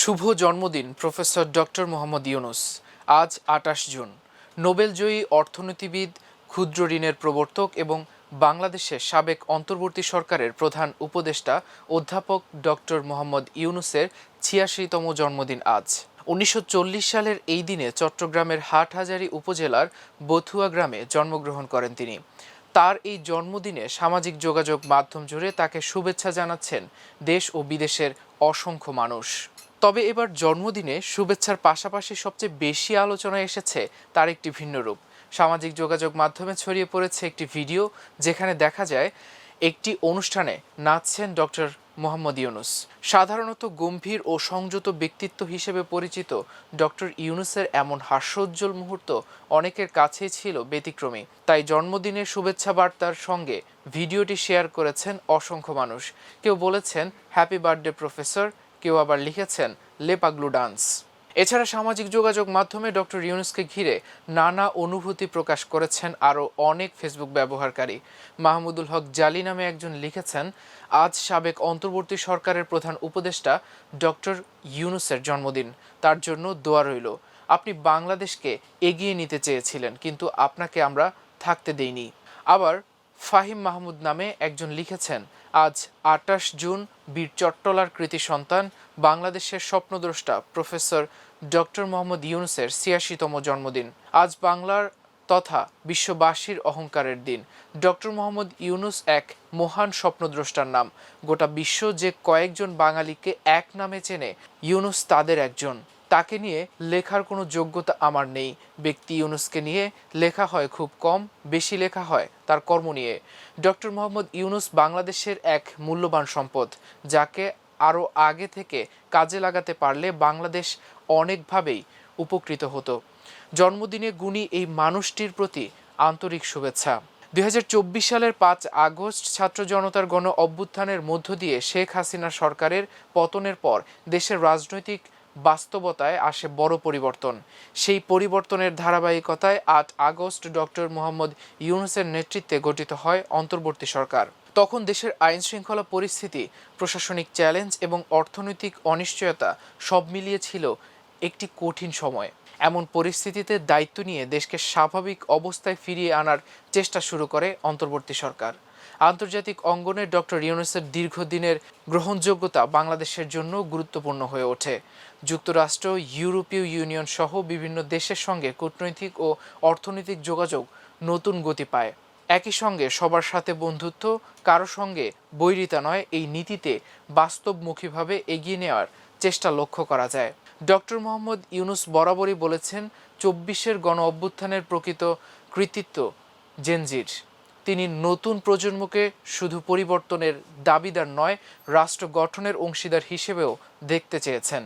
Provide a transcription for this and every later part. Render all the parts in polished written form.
শুভ জন্মদিন professor doctor Mohammad Yunus. আজ ২৮ June. নোবেলজয়ী অর্থনীতিবিদ, ক্ষুদ্র ঋণের প্রবর্তক এবং বাংলাদেশের সাবেক অন্তর্বর্তী সরকারের প্রধান উপদেষ্টা অধ্যাপক ডক্টর মোহাম্মদ ইউনুসের ৮৬তম জন্মদিন আজ। ১৯৪০ সালের এই দিনে চট্টগ্রামের হাটহাজারী উপজেলার বথুয়া গ্রামে জন্মগ্রহণ করেন তিনি। তার এই জন্মদিনে সামাজিক যোগাযোগ মাধ্যম জুড়ে তাকে শুভেচ্ছা জানাচ্ছেন দেশ ও বিদেশের অসংখ্য মানুষ। তবে এবার জন্মদিনে শুভেচ্ছার পাশাপাশি সবচেয়ে বেশি আলোচনায় এসেছে তার একটি ভিন্ন রূপ। সামাজিক যোগাযোগ মাধ্যমে ছড়িয়ে পড়েছে একটি ভিডিও, যেখানে দেখা যায় একটি অনুষ্ঠানে নাচছেন ডক্টর মোহাম্মদ ইউনুস। সাধারণত গম্ভীর ও সংযত ব্যক্তিত্ব হিসেবে পরিচিত ডক্টর ইউনুসের এমন হাস্যোজ্জ্বল মুহূর্ত অনেকের কাছেই ছিল ব্যতিক্রমী। তাই জন্মদিনের শুভেচ্ছা বার্তার সঙ্গে ভিডিওটি শেয়ার করেছেন অসংখ্য মানুষ। কেউ বলেছেন হ্যাপি বার্থডে প্রফেসর, কেউ আবার লিখেছেন লে পাগলু ডান্স। এছাড়া সামাজিক যোগাযোগ মাধ্যমে ডক্টর ইউনুসকে ঘিরে নানা অনুভূতি প্রকাশ করেছেন আরও অনেক ফেসবুক ব্যবহারকারী। মাহমুদুল হক জালি নামে একজন লিখেছেন, আজ সাবেক অন্তর্বর্তী সরকারের প্রধান উপদেষ্টা ডক্টর ইউনুসের জন্মদিন, তার জন্য দোয়া রইল। আপনি বাংলাদেশকে এগিয়ে নিতে চেয়েছিলেন, কিন্তু আপনাকে আমরা থাকতে দেইনি। আবার ফাহিম মাহমুদ নামে একজন লিখেছেন, আজ ২৮ জুন বীর চট্টলার কৃতি সন্তান বাংলাদেশের স্বপ্নদ্রষ্টা প্রফেসর ডক্টর মোহাম্মদ ইউনুসের ৮৬তম জন্মদিন। আজ বাংলার তথা বিশ্ববাসীর অহংকারের দিন। ডক্টর মোহাম্মদ ইউনুস এক মহান স্বপ্নদ্রষ্টার নাম। গোটা বিশ্ব যে কয়েকজন বাঙালিকে এক নামে চেনে, ইউনুস তাদের একজন। তাকে নিয়ে লেখার কোনো যোগ্যতা আমার নেই। ব্যক্তি ইউনুসকে নিয়ে লেখা হয় খুব কম, বেশি লেখা হয় তার কর্ম নিয়ে। ডক্টর মোহাম্মদ ইউনুস বাংলাদেশের এক মূল্যবান সম্পদ, যাকে আরও আগে থেকে কাজে লাগাতে পারলে বাংলাদেশ অনেকভাবেই উপকৃত হতো। জন্মদিনে গুণী এই মানুষটির প্রতি আন্তরিক শুভেচ্ছা। ২০২৪ সালের ৫ আগস্ট ছাত্র জনতার গণ অভ্যুত্থানের মধ্য দিয়ে শেখ হাসিনা সরকারের পতনের পর দেশের রাজনৈতিক বাস্তবতায় আসে বড় পরিবর্তন। সেই পরিবর্তনের ধারাবাহিকতায় ৮ আগস্ট ডক্টর মোহাম্মদ ইউনুসের নেতৃত্বে গঠিত হয় অন্তর্বর্তী সরকার। তখন দেশের আইন শৃঙ্খলা পরিস্থিতি, প্রশাসনিক চ্যালেঞ্জ এবং অর্থনৈতিক অনিশ্চয়তা সব মিলিয়ে ছিল একটি কঠিন সময়। এমন পরিস্থিতিতে দায়িত্ব নিয়ে দেশকে স্বাভাবিক অবস্থায় ফিরিয়ে আনার চেষ্টা শুরু করে অন্তর্বর্তী সরকার। আন্তর্জাতিক অঙ্গনে ডক্টর ইউনুসের দীর্ঘদিনের গ্রহণযোগ্যতা বাংলাদেশের জন্য গুরুত্বপূর্ণ হয়ে ওঠে। যুক্তরাষ্ট্র, ইউরোপীয় ইউনিয়ন সহ বিভিন্ন দেশের সঙ্গে কূটনৈতিক ও অর্থনৈতিক যোগাযোগ নতুন গতি পায়। একই সঙ্গে সবার সাথে বন্ধুত্ব, কারো সঙ্গে বৈরিতা নয়, এই নীতিতে বাস্তবমুখীভাবে এগিয়ে নেওয়ার চেষ্টা লক্ষ্য করা যায়। ডক্টর মোহাম্মদ ইউনুস বরাবরই বলেছেন, ২৪-এর গণ অভ্যুত্থানের প্রকৃত কৃতিত্ব জেনজির। তিনি নতুন প্রজন্মকে শুধু পরিবর্তনের দাবিদার নয়, রাষ্ট্র গঠনের অংশীদার হিসেবেও দেখতে চেয়েছেন।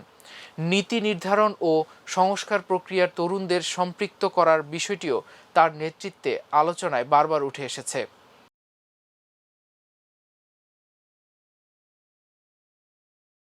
নীতি নির্ধারণ ও সংস্কার প্রক্রিয়ার তরুণদের সম্পৃক্ত করার বিষয়টিও তার নেতৃত্বে আলোচনায় বারবার উঠে এসেছে।